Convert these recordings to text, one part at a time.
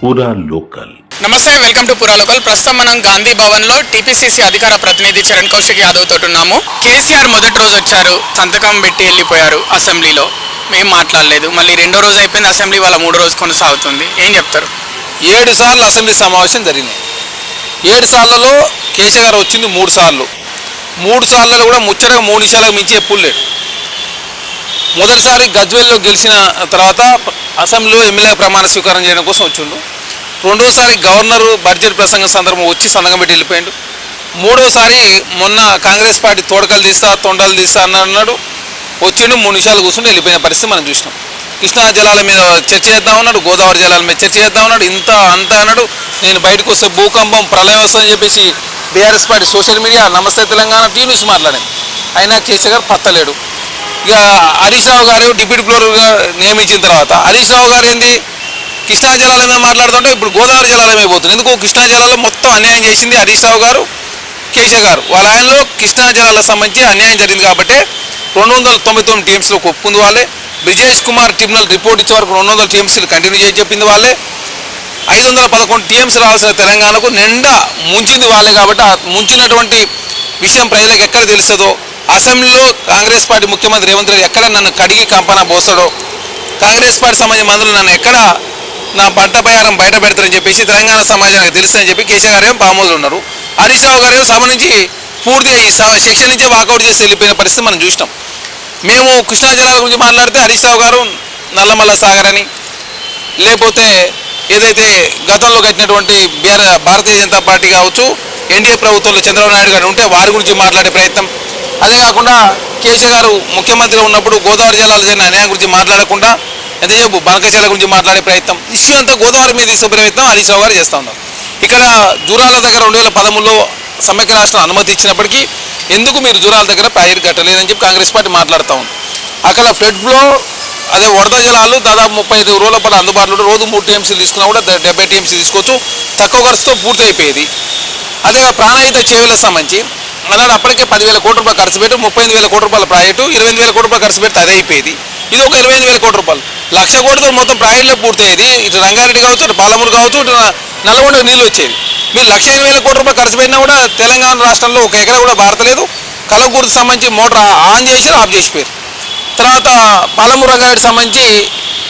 పూరా లోకల్. నమస్తే, welcome to పూరా లోకల్. ప్రస్తుతం మనం గాంధీ భవన్ లో టీపీసీసీ అధికార ప్రతినిధి చరణ్ కౌశిక్ యాదవ్ తోటి ఉన్నాము. కేసీఆర్ మొదటి రోజు వచ్చారు, సంతకం పెట్టి వెళ్ళిపోయారు అసెంబ్లీలో, ఏం మాట్లాడలేదు. మళ్ళీ రెండో రోజు అయిపోయింది అసెంబ్లీ, వాళ్ళ మూడో రోజు కొనసాగుతుంది. ఏం చెప్తారు? 7 సార్లు అసెంబ్లీ సమావేశం జరిగినాయి. 7 సార్లలో కేసీఆర్ వచ్చింది 3 సార్లు. 3 సార్లలో కూడా ముచ్చటగా 3 నిమిషాలకు మించి ఎప్పుడు లేడు. మొదటిసారి గజ్వేల్లో గెలిచిన తర్వాత అసెంబ్లీలో ఎమ్మెల్యే ప్రమాణ స్వీకారం చేయడం కోసం వచ్చిండు. రెండోసారి గవర్నరు బడ్జెట్ ప్రసంగం సందర్భం వచ్చి సంతకం పెట్టి వెళ్ళిపోయాడు. మూడోసారి మొన్న కాంగ్రెస్ పార్టీ తోడకలు తీస్తా తొండలు తీస్తా అన్నాడు, వచ్చిండు 3 నిమిషాలు కూర్చుంటూ వెళ్ళిపోయిన పరిస్థితి మనం చూసినాం. కృష్ణా జలాల మీద చర్చ చేద్దాం ఉన్నాడు, గోదావరి జలాల మీద చర్చ చేద్దాం ఉన్నాడు, ఇంత అంతా అన్నాడు. నేను బయటకు వస్తే భూకంపం ప్రళయం వస్తుందని చెప్పేసి బీఆర్ఎస్ పార్టీ సోషల్ మీడియా నమస్తే తెలంగాణ టీవీ నుంచి మాట్లాడింది. అయినా కేసీఆర్ గారు పత్తలేడు. ఇక హరీష్ రావు గారు డిప్యూటీ ఫ్లోర్గా నియమించిన తర్వాత హరీష్ రావు గారు ఏంది కృష్ణా జలాల మీద మాట్లాడుతుంటే ఇప్పుడు గోదావరి జలాల మీద పోతుంది. ఎందుకు? కృష్ణా జలాల్లో మొత్తం అన్యాయం చేసింది హరీష్ రావు గారు, కేసీఆర్ గారు. వాళ్ళ ఆయనలో కృష్ణా జలాలకు సంబంధించి అన్యాయం జరిగింది కాబట్టి 299 టీఎంసీలో ఒప్పుకుంది వాళ్ళే. బ్రిజేష్ కుమార్ ట్రిబ్యునల్ రిపోర్ట్ ఇచ్చే వరకు 200 టీఎంసీలు కంటిన్యూ చేసి చెప్పింది వాళ్ళే. 511 టీఎంసీ రావాల్సిన తెలంగాణకు నిండా ముంచింది వాళ్ళే. కాబట్టి ఆ ముంచినటువంటి విషయం ప్రజలకు ఎక్కడ తెలుస్తుందో, అసెంబ్లీలో కాంగ్రెస్ పార్టీ ముఖ్యమంత్రి రేవంత్ రెడ్డి ఎక్కడ నన్ను కడిగి కంపన పోస్తాడో, కాంగ్రెస్ పార్టీ సంబంధించిన మంత్రులు నన్ను ఎక్కడ నా పంట బయారం బయట పెడతారని చెప్పేసి తెలంగాణ సమాజానికి తెలుస్తుందని చెప్పి కేసీఆర్ గారేమో పామోదులు ఉన్నారు. హరీష్ రావు గారేమో సభ నుంచి పూర్తిగా ఈ సెషన్ నుంచే వాకౌట్ చేసి వెళ్ళిపోయిన పరిస్థితి మనం చూసినాం. మేము కృష్ణా జలాల గురించి మాట్లాడితే హరీష్ రావు గారు నల్లమల్ల సాగర్ అని, లేకపోతే ఏదైతే గతంలో కట్టినటువంటి భారతీయ జనతా పార్టీ కావచ్చు, ఎన్డీఏ ప్రభుత్వంలో చంద్రబాబు నాయుడు గారు ఉంటే వారి గురించి మాట్లాడే ప్రయత్నం. అదే కాకుండా కేసీఆర్ గారు ముఖ్యమంత్రి ఉన్నప్పుడు గోదావరి జలాలు జరిగిన అన్యాయం గురించి మాట్లాడకుండా ఎంతసేపు బనకచెల గురించి మాట్లాడే ప్రయత్నం, ఇష్యూ అంతా గోదావరి మీద తీసుకునే ప్రయత్నం హరీష్ రావు గారు చేస్తూ ఉన్నారు. ఇక్కడ జూరాల దగ్గర 2013లో సమైక్య రాష్ట్రం అనుమతి ఇచ్చినప్పటికీ ఎందుకు మీరు జూరాల దగ్గర ప్రాజెక్ట్ కట్టలేదని చెప్పి కాంగ్రెస్ పార్టీ మాట్లాడుతూ ఉంది. అక్కడ ఫ్లడ్లో అదే వరద జలాలు దాదాపు 35 రోజుల పాటు అందుబాటులో రోజు 3 టీఎంసీలు తీసుకున్నా కూడా 70 టీఎంసీ తీసుకోవచ్చు, తక్కువ ఖర్చుతో పూర్తి అయిపోయేది. అదే ప్రాణాయిత చేవలకు సంబంధించి అలానే అప్పటికే 10,000 కోట్ల రూపాయలు ఖర్చు పెట్టి 35,000 కోట్ల రూపాయల ప్రాజెక్టు 28,000 కోట్ల రూపాయలు ఖర్చు పెడితే అదే అయిపోయేది. ఇది ఒక 25,000 కోట్ల రూపాయలు, 1,00,000 కోట్లతో మొత్తం ప్రాజెక్టులో పూర్తయ్యేది. ఇటు రంగారెడ్డి కావచ్చు, ఇటు పాలమూరు కావచ్చు, ఇటు నల్గొండకు నీళ్ళు వచ్చేది. మీరు 1,20,000 కోట్ల రూపాయలు ఖర్చు పెట్టినా కూడా తెలంగాణ రాష్ట్రంలో ఒక ఎకరా కూడా భారతలేదు. కల్లకూరుకు సంబంధించి మోటార్ ఆన్ చేసి ఆఫ్ చేసిపోయారు. తర్వాత పాలమూరు రంగారెడ్డికి సంబంధించి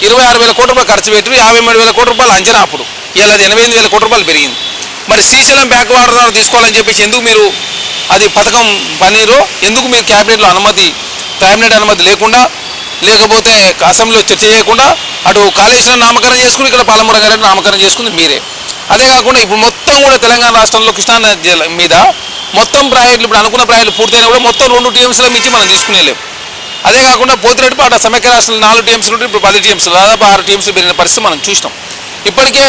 26,000 కోట్ల రూపాయలు ఖర్చు పెట్టి 53,000 కోట్ల రూపాయలు అంచనా అప్పుడు, ఇలా అది 88,000 కోట్ల రూపాయలు పెరిగింది. మరి శ్రీశైలం బ్యాక్ వాటర్ తీసుకోవాలని చెప్పేసి ఎందుకు మీరు అది పథకం పనిరో, ఎందుకు మీరు క్యాబినెట్లో క్యాబినెట్ అనుమతి లేకుండా, లేకపోతే అసెంబ్లీలో చర్చ చేయకుండా అటు కాళేశ్వరం నామకరణం చేసుకుని ఇక్కడ పాలమూరు రంగారెడ్డి నామకరణం చేసుకుంది మీరే. అదే కాకుండా ఇప్పుడు మొత్తం కూడా తెలంగాణ రాష్ట్రంలో కృష్ణా నది మీద మొత్తం ప్రాజెక్టులు ఇప్పుడు అనుకున్న ప్రాజెక్టులు పూర్తయినా కూడా మొత్తం 2 టీఎంసీల మించి మనం తీసుకునేలేము. అదే కాకుండా పోతున్నట్టు సమైక్య రాష్ట్రంలో 4 టీఎంసీలు ఉంటే ఇప్పుడు 10 టీఎంసీలు, దాదాపు 6 టీఎంసీలు పెరిగిన పరిస్థితి మనం చూసినాం. ఇప్పటికే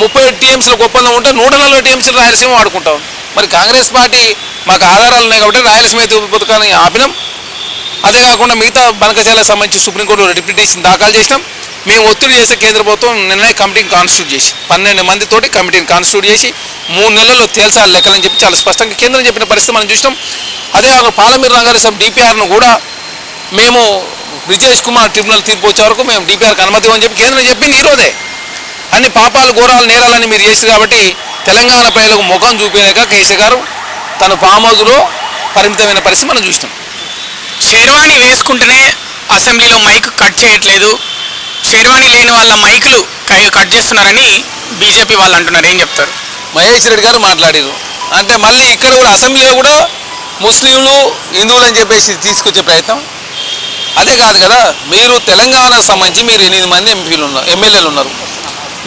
30 టీఎంసీలకు ఒప్పందం ఉంటే 140 టీఎంసీలు రాయలసీమ వాడుకుంటాం. మరి కాంగ్రెస్ పార్టీ మాకు ఆధారాలు ఉన్నాయి కాబట్టి రాయలసీమ పథకాన్ని ఆపినాం. అదే కాకుండా మిగతా బనకచెలకు సంబంధించి సుప్రీంకోర్టులో రిట్ పిటిషన్ దాఖలు చేసినాం. మేము ఒత్తిడి చేస్తే కేంద్ర ప్రభుత్వం నిన్న కమిటీని కాన్స్టిట్యూట్ చేసి 12 మందితోటి కమిటీని కాన్స్టిట్యూట్ చేసి 3 నెలల్లో తేల్చాలి లెక్కలని చెప్పి చాలా స్పష్టంగా కేంద్రం చెప్పిన పరిస్థితి మనం చూసినాం. అదే కాకుండా పాలమూరు రంగారెడ్డి డిపిఆర్ను కూడా మేము బ్రిజేష్ కుమార్ ట్రిబ్యునల్ తీర్పు వచ్చే వరకు మేము డిపిఆర్కి అనుమతి ఇవ్వని చెప్పి కేంద్రం చెప్పింది ఈరోజే. అన్ని పాపాలు ఘోరాలు నేరాలని మీరు చేసి కాబట్టి తెలంగాణ ప్రజలకు ముఖం చూపేయక కేసీఆర్ గారు తన ఫామ్ హౌస్లో పరిమితమైన పరిస్థితి మనం చూసినాం. షేర్వాణి వేసుకుంటేనే అసెంబ్లీలో మైక్ కట్ చేయట్లేదు, షేర్వాణి లేని వాళ్ళ మైకులు కట్ చేస్తున్నారని బీజేపీ వాళ్ళు అంటున్నారు. ఏం చెప్తారు? మహేష్ రెడ్డి గారు మాట్లాడారు. అంటే మళ్ళీ ఇక్కడ కూడా అసెంబ్లీలో కూడా ముస్లింలు హిందువులు అని చెప్పేసి తీసుకొచ్చే ప్రయత్నం అదే కాదు కదా. మీరు తెలంగాణకు సంబంధించి మీరు 8 మంది ఎమ్మెల్యేలు ఉన్నారు.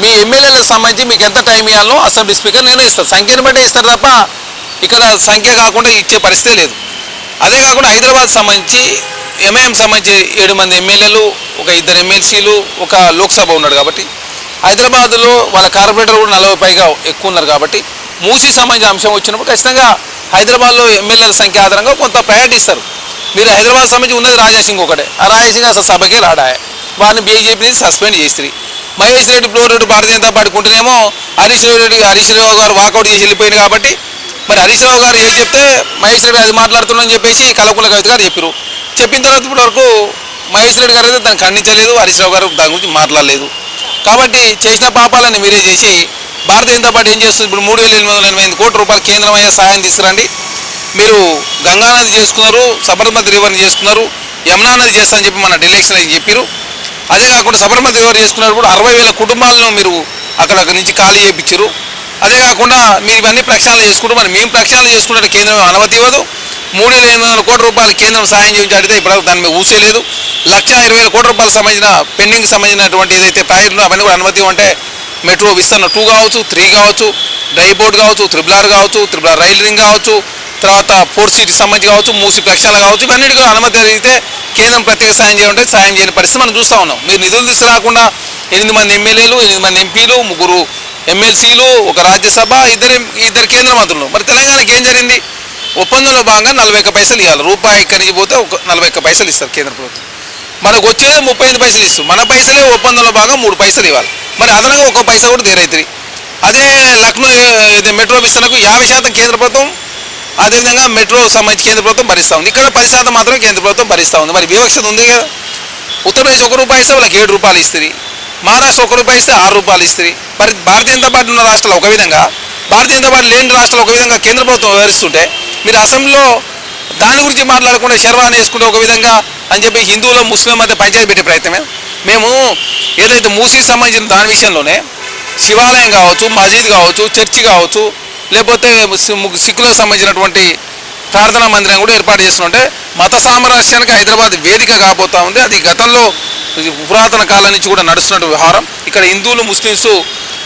మీ ఎమ్మెల్యేలకు సంబంధించి మీకు ఎంత టైం ఇవ్వాలో అసెంబ్లీ స్పీకర్ నిర్ణయిస్తారు. సంఖ్యను బట్టి ఇస్తారు తప్ప ఇక్కడ సంఖ్య కాకుండా ఇచ్చే పరిస్థితే లేదు. అదే కాకుండా హైదరాబాద్ సంబంధించి ఎంఐఎం సంబంధించి 7 మంది ఎమ్మెల్యేలు, ఒక 2 ఎమ్మెల్సీలు, ఒక లోక్సభ ఉన్నాడు కాబట్టి హైదరాబాద్లో వాళ్ళ కార్పొరేటర్ కూడా 40 పైగా ఎక్కువ ఉన్నారు కాబట్టి మూసీ సంబంధించిన అంశం వచ్చినప్పుడు ఖచ్చితంగా హైదరాబాద్లో ఎమ్మెల్యేల సంఖ్య ఆధారంగా కొంత ప్రయారిటీ ఇస్తారు. మీరు హైదరాబాద్ సంబంధించి ఉన్నది రాజాసింగ్ ఒకటే, ఆ రాజాసింగ్ అసలు సభకే రాడాయ, వారిని బీజేపీ సస్పెండ్ చేసిరి. మహేష్ రెడ్డి ఫ్లోర్ భారతీయ జనతా పార్టీ ఉంటేనేమో హరీష్ రావు గారు వాకౌట్ చేసి వెళ్ళిపోయింది కాబట్టి మరి హరీష్ రావు గారు ఏది చెప్తే మహేష్ రెడ్డి అది మాట్లాడుతున్నారని చెప్పేసి కల్వకుంట్ల కవిత గారు చెప్పిన తర్వాత ఇప్పటి వరకు మహేష్ రెడ్డి గారు అయితే దాన్ని ఖండించలేదు, హరీష్ రావు గారు దాని గురించి మాట్లాడలేదు. కాబట్టి చేసిన పాపాలను మీరే చేసి భారతీయ జనతా పార్టీ ఏం చేస్తుంది? ఇప్పుడు 3,885 కోట్ల రూపాయలు కేంద్రమైన సహాయం తీసుకురండి. మీరు గంగానది చేసుకున్నారు, సబర్మతి రివర్ని చేసుకున్నారు, యమునా నది చేస్తారని చెప్పి మన ఢిల్లీ ఎలక్షన్లో చెప్పారు. అదే కాకుండా సబర్మతి రివర్ చేసుకున్నప్పుడు 60,000 కుటుంబాలను మీరు అక్కడి నుంచి ఖాళీ చేయించారు. అదే కాకుండా మీరు ఇవన్నీ ప్రక్షాళన చేసుకుంటూ మరి మేము ప్రక్షాళన చేసుకుంటే కేంద్రం అనుమతి ఇవ్వదు. 3,800 కోట్ల రూపాయలు కేంద్రం సహాయం చేయించి అడిగితే ఇప్పుడు దాని మీద ఊసేలేదు. 1,20,000 కోట్ల రూపాయలకు సంబంధించిన పెండింగ్ సంబంధించినటువంటి ఏదైతే ప్రాజెక్టులు అవన్నీ కూడా అనుమతి ఇవ్వంటే మెట్రో విస్తరణ 2 కావచ్చు, 3 కావచ్చు, డ్రై పోర్ట్ కావచ్చు, త్రిబుల్ కావచ్చు, త్రిబుల్ రైల్ రింగ్ కావచ్చు, తర్వాత పోర్ట్ సిటీకి సంబంధించి కావచ్చు, మూసి ప్రక్షాళన కావచ్చు, ఇవన్నిటి కూడా అనుమతి అడిగితే కేంద్రం ప్రత్యేక సాయం చేయాలంటే సాయం చేయని పరిస్థితి మనం చూస్తూ ఉన్నాం. మీరు నిధులు తీసుకురాకుండా 8 మంది ఎమ్మెల్యేలు, 8 మంది ఎంపీలు, 3 ఎమ్మెల్సీలు, ఒక రాజ్యసభ, ఇద్దరు కేంద్ర మంత్రులు. మరి తెలంగాణకి ఏం జరిగింది? ఒప్పందంలో భాగంగా 41 పైసలు ఇవ్వాలి. రూపాయి కరిగిపోతే 41 పైసలు ఇస్తారు కేంద్ర ప్రభుత్వం. మనకు వచ్చేది 35 పైసలు ఇస్తారు. మన పైసలే ఒప్పందంలో భాగంగా 3 పైసలు ఇవ్వాలి. మరి అదనంగా 1 పైసా కూడా దేరైతుంది. అదే లక్నో మెట్రో విస్తరణకు 50% కేంద్ర ప్రభుత్వం, అదేవిధంగా మెట్రో సంబంధించి కేంద్ర ప్రభుత్వం భరిస్తూ ఉంది. ఇక్కడ 10% మాత్రమే కేంద్ర ప్రభుత్వం భరిస్తూ ఉంది. మరి వివక్షత ఉంది కదా. ఉత్తరప్రదేశ్ 1 రూపాయి ఇస్తే వాళ్ళకి 7 రూపాయలు ఇస్తుంది. మహారాష్ట్ర 1 రూపాయి ఇస్తే 6 రూపాయలు ఇస్తుంది. మరి భారతీయ జనతా పార్టీ ఉన్న రాష్ట్రాలు ఒక విధంగా, భారతీయ జనతా పార్టీ లేని రాష్ట్రాలు ఒక విధంగా కేంద్ర ప్రభుత్వం వివరిస్తుంటే మీరు అసెంబ్లీలో దాని గురించి మాట్లాడకుండా శర్వాణి వేసుకుంటే ఒక విధంగా అని చెప్పి హిందువులు ముస్లింల మధ్య పంచాయతీ పెట్టే ప్రయత్నమే. మేము ఏదైతే మూసీకి సంబంధించిన దాని విషయంలోనే శివాలయం కావచ్చు, మసీద్ కావచ్చు, చర్చి కావచ్చు, లేకపోతే సిక్కులకు సంబంధించినటువంటి ప్రార్థనా మందిరం కూడా ఏర్పాటు చేస్తుంటే మత సామరస్యానికి హైదరాబాద్ వేదిక కాబోతా ఉంది. అది గతంలో పురాతన కాలం నుంచి కూడా నడుస్తున్న వ్యవహారం. ఇక్కడ హిందువులు ముస్లిమ్స్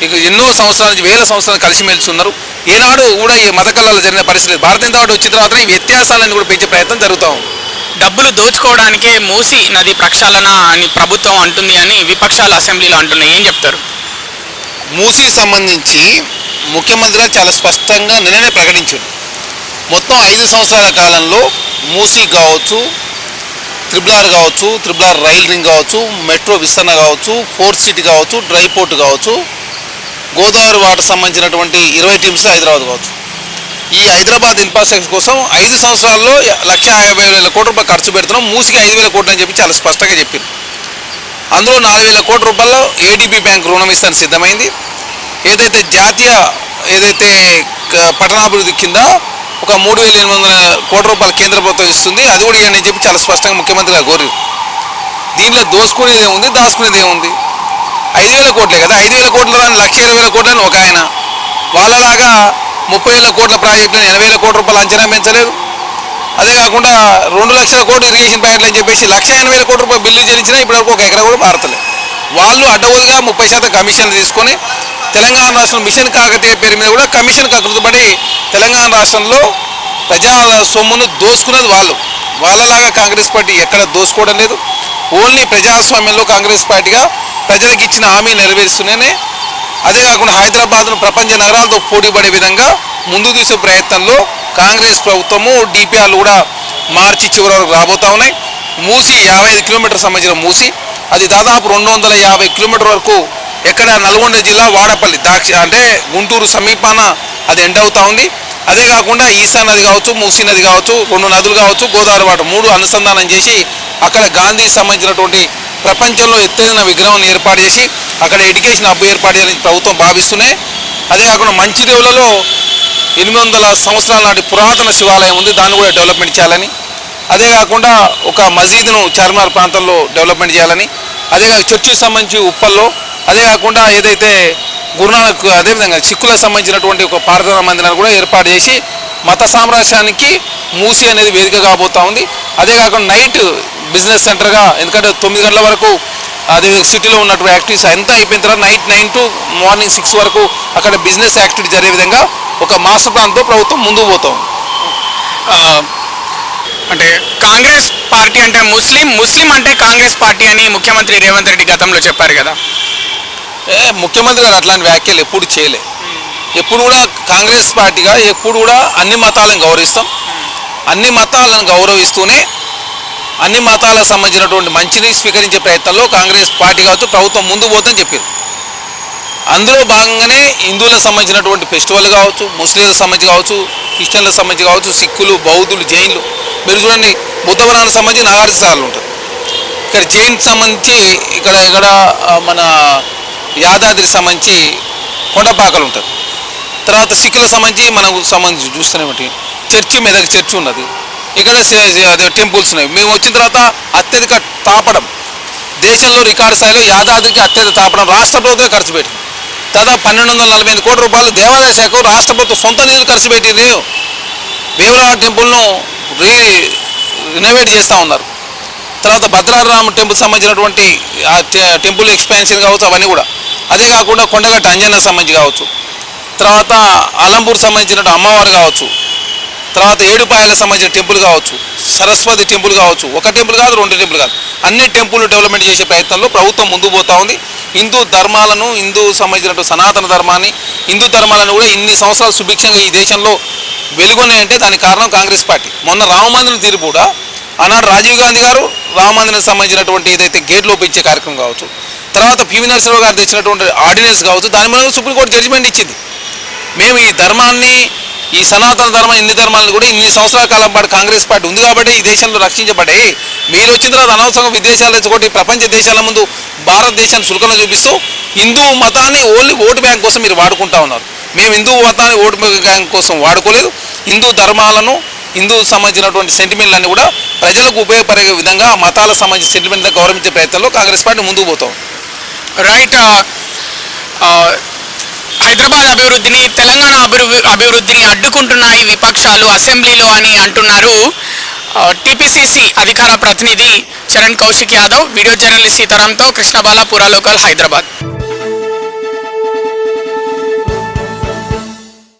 ఇక ఎన్నో సంవత్సరాల నుంచి, వేల సంవత్సరాలు కలిసిమెలిసి ఉన్నారు. ఈనాడు కూడా ఈ మత కళాలు జరిగిన పరిస్థితి భారతీయ జనతా పార్టీ వచ్చిన తర్వాత ఈ వ్యత్యాసాలను కూడా పెంచే ప్రయత్నం జరుగుతూ ఉంది. డబ్బులు దోచుకోవడానికే మూసీ నది ప్రక్షాళన అని ప్రభుత్వం అంటుంది అని విపక్షాలు అసెంబ్లీలో అంటున్నాయి. ఏం చెప్తారు? మూసీకి సంబంధించి ముఖ్యమంత్రి చాలా స్పష్టంగా నిన్ననే ప్రకటించారు. మొత్తం 5 సంవత్సరాల కాలంలో మూసీ కావచ్చు, త్రిబుల్ కావచ్చు, త్రిబుల్ రైల్ రింగ్ కావచ్చు, మెట్రో విస్తరణ కావచ్చు, పోర్ట్ సిటీ కావచ్చు, డ్రై పోర్ట్ కావచ్చు, గోదావరి వాటర్ సంబంధించినటువంటి 20 టీమ్స్ హైదరాబాద్ కావచ్చు, ఈ హైదరాబాద్ ఇన్ఫ్రాస్ట్రక్చర్ కోసం 5 సంవత్సరాల్లో 1,50,000 కోట్ల రూపాయలు ఖర్చు పెడుతున్నాం. మూసీకి 5,000 కోట్లు అని చెప్పి చాలా స్పష్టంగా చెప్పారు. అందులో 4,000 కోట్ల రూపాయల్లో ఏడీబీ బ్యాంక్ రుణం ఇస్తాను సిద్ధమైంది. ఏదైతే జాతీయ పట్టణాభివృద్ధి కింద ఒక 3,800 కోట్ల రూపాయలు కేంద్ర ప్రభుత్వం ఇస్తుంది. అది కూడా ఇవ్వండి అని చెప్పి చాలా స్పష్టంగా ముఖ్యమంత్రి గారు కోరారు. దీంట్లో దోచుకునేది ఏముంది, దాచుకునేది ఏముంది? 5,000 కోట్లే కదా. 5,000 కోట్ల దాన్ని 1,20,000 కోట్లని ఒక ఆయన, వాళ్ళలాగా 30,000 కోట్ల ప్రాజెక్టుని 80,000 కోట్ల రూపాయలు అంచనా పెంచలేదు. అదే కాకుండా 2 లక్షల కోట్లు ఇరిగేషన్ ప్రాజెక్టులు అని చెప్పేసి 1,80,000 కోట్ల రూపాయలు బిల్లు చెల్లించినా ఇప్పటివరకు 1 ఎకరా కూడా భారతలేదు. వాళ్ళు అడ్డగోలుగా 30% కమిషన్లు తీసుకొని తెలంగాణ రాష్ట్రం మిషన్ కాకతీయ పేరు మీద కూడా కమిషన్ కకృతపడి తెలంగాణ రాష్ట్రంలో ప్రజా సొమ్మును దోచుకున్నది వాళ్ళు. వాళ్ళలాగా కాంగ్రెస్ పార్టీ ఎక్కడ దోచుకోవడం లేదు. ఓన్లీ ప్రజాస్వామ్యంలో కాంగ్రెస్ పార్టీగా ప్రజలకు ఇచ్చిన హామీలు నెరవేరుస్తూనే, అదే కాకుండా హైదరాబాద్ను ప్రపంచ నగరాలతో పోటీపడే విధంగా ముందు తీసే ప్రయత్నంలో కాంగ్రెస్ ప్రభుత్వము డిపిఆర్లు కూడా మార్చి చివరి వరకు రాబోతూ ఉన్నాయి. మూసి 55 కిలోమీటర్ సంబంధించిన మూసి, అది దాదాపు 250 కిలోమీటర్ వరకు ఎక్కడ నల్గొండ జిల్లా వాడపల్లి అంటే గుంటూరు సమీపాన అది ఎండ్ అవుతూ ఉంది. అదే కాకుండా ఈసా నది కావచ్చు, మూసీ నది కావచ్చు, 2 నదులు కావచ్చు, గోదావరి వాటర్ 3 అనుసంధానం చేసి అక్కడ గాంధీకి సంబంధించినటువంటి ప్రపంచంలో ఎత్తైన విగ్రహం ఏర్పాటు చేసి అక్కడ ఎడ్యుకేషన్ హబ్ ఏర్పాటు చేయాలని ప్రభుత్వం భావిస్తున్నాయి. అదే కాకుండా మంచిర్యాలలో 800 సంవత్సరాల నాటి పురాతన శివాలయం ఉంది, దాన్ని కూడా డెవలప్మెంట్ చేయాలని. అదే కాకుండా ఒక మసీదును చార్మినార్ ప్రాంతంలో డెవలప్మెంట్ చేయాలని. అదే చర్చికి సంబంధించి ఉప్పల్లో, అదే కాకుండా ఏదైతే గురునానక్ అదేవిధంగా సిక్కులకు సంబంధించినటువంటి ఒక ప్రార్థనా మందిరాన్ని కూడా ఏర్పాటు చేసి మత సామ్రాజ్యానికి మూసి అనేది వేదిక కాబోతూ ఉంది. అదే కాకుండా నైట్ బిజినెస్ సెంటర్గా, ఎందుకంటే 9 గంటల వరకు అదే సిటీలో ఉన్నటువంటి యాక్టివిటీస్ అంతా అయిపోయిన తర్వాత నైట్ 9 to మార్నింగ్ 6 వరకు అక్కడ బిజినెస్ యాక్టివిటీ జరిగే విధంగా ఒక మాస్టర్ ప్లాన్తో ప్రభుత్వం ముందుకు పోతాం. అంటే కాంగ్రెస్ పార్టీ అంటే ముస్లిం అంటే కాంగ్రెస్ పార్టీ అని ముఖ్యమంత్రి రేవంత్ రెడ్డి గతంలో చెప్పారు కదా. ముఖ్యమంత్రి గారు అట్లాంటి వ్యాఖ్యలు ఎప్పుడు చేయలే. ఎప్పుడు కూడా కాంగ్రెస్ పార్టీగా ఎప్పుడు కూడా అన్ని మతాలను గౌరవిస్తాం. అన్ని మతాలను గౌరవిస్తూనే అన్ని మతాలకు సంబంధించినటువంటి మంచిని స్వీకరించే ప్రయత్నంలో కాంగ్రెస్ పార్టీ కావచ్చు ప్రభుత్వం ముందుకు పోతుందని చెప్పారు. అందులో భాగంగానే హిందువులకు సంబంధించినటువంటి ఫెస్టివల్ కావచ్చు, ముస్లింలకు సంబంధించి కావచ్చు, క్రిస్టియన్లకు సంబంధించి కావచ్చు, సిక్కులు, బౌద్ధులు, జైన్లు, మీరు చూడండి బుద్ధవనానికి సంబంధించి నాగార్జున సాగర్లో ఉంటుంది. ఇక్కడ జైన్కి సంబంధించి ఇక్కడ మన యాదాద్రికి సంబంధించి కొండపాకలు ఉంటుంది. తర్వాత సిక్కుల సంబంధించి మనకు సంబంధించి చూస్తున్నామటి చర్చి, మెదక్ చర్చి ఉన్నది. ఇక్కడ అదే టెంపుల్స్ ఉన్నాయి. మేము వచ్చిన తర్వాత అత్యధిక తాపడం దేశంలో రికార్డు స్థాయిలో యాదాద్రికి అత్యధిక తాపడం రాష్ట్ర ప్రభుత్వం ఖర్చు పెట్టింది. దాదాపు 1248 కోట్ల రూపాయలు దేవాదాయ శాఖ రాష్ట్ర ప్రభుత్వం సొంత నిధులు ఖర్చు పెట్టింది. వేములవాడ టెంపుల్ను రినోవేట్ చేస్తూ ఉన్నారు. తర్వాత భద్రారామ టెంపుల్ సంబంధించినటువంటి ఆ టెంపుల్ ఎక్స్పాన్షన్ కావచ్చు, అవన్నీ కూడా. అదే కాకుండా కొండగట్టు అంజన్న సంబంధించి కావచ్చు, తర్వాత అలంపూర్ సంబంధించిన అమ్మవారు కావచ్చు, తర్వాత ఏడుపాయలకు సంబంధించిన టెంపుల్ కావచ్చు, సరస్వతి టెంపుల్ కావచ్చు. ఒక టెంపుల్ కాదు, 2 టెంపుల్ కాదు, అన్ని టెంపుల్ డెవలప్మెంట్ చేసే ప్రయత్నంలో ప్రభుత్వం ముందుకు పోతూ ఉంది. హిందూ ధర్మాలను, హిందూ సంబంధించినటువంటి సనాతన ధర్మాన్ని, హిందూ ధర్మాలను కూడా ఇన్ని సంవత్సరాలు సుభిక్షంగా ఈ దేశంలో వెలుగున్నాయంటే దానికి కారణం కాంగ్రెస్ పార్టీ. మొన్న రామమందిరం తీర్పు కూడా ఆనాడు రాజీవ్ గాంధీ గారు రామమందిరం సంబంధించినటువంటి ఏదైతే గేట్లు ఓపెన్ ఇచ్చే కార్యక్రమం కావచ్చు, తర్వాత పివి నరసింహరావు గారు తెచ్చినటువంటి ఆర్డినెన్స్ కావచ్చు, దాని మీద సుప్రీంకోర్టు జడ్జిమెంట్ ఇచ్చింది. మేము ఈ ధర్మాన్ని, ఈ సనాతన ధర్మం, ఇన్ని ధర్మాలను కూడా ఇన్ని సంవత్సరాల కాలం పాటు కాంగ్రెస్ పార్టీ ఉంది కాబట్టి ఈ దేశంలో రక్షించబడ్డాయి. మీరు వచ్చిన తర్వాత అనవసరంగా విదేశాలు ఎంచుకోండి, ప్రపంచ దేశాల ముందు భారతదేశాన్ని చులకన చూపిస్తూ హిందూ మతాన్ని ఓన్లీ ఓటు బ్యాంక్ కోసం మీరు వాడుకుంటా ఉన్నారు. మేము హిందూ మతాన్ని ఓటు బ్యాంక్ కోసం వాడుకోలేదు. హిందూ ధర్మాలను, హిందూ సంబంధించినటువంటి సెంటిమెంట్లన్నీ కూడా ప్రజలకు ఉపయోగపడే విధంగా మతాలకు సంబంధించిన సెంటిమెంట్లను గౌరవించే ప్రయత్నంలో కాంగ్రెస్ పార్టీ ముందుకు పోతాం. రైట్. హైదరాబాద్ అభివృద్ధిని, తెలంగాణ అభివృద్ధిని అడ్డుకుంటున్న ఈ విపక్షాలు అసెంబ్లీలో అని అంటున్నారు టీపీసీసీ అధికార ప్రతినిధి చరణ్ కౌశిక్ యాదవ్. వీడియో జర్నలిస్ట్ సీతారాంతో కృష్ణబాల, పురా లోకల్, హైదరాబాద్.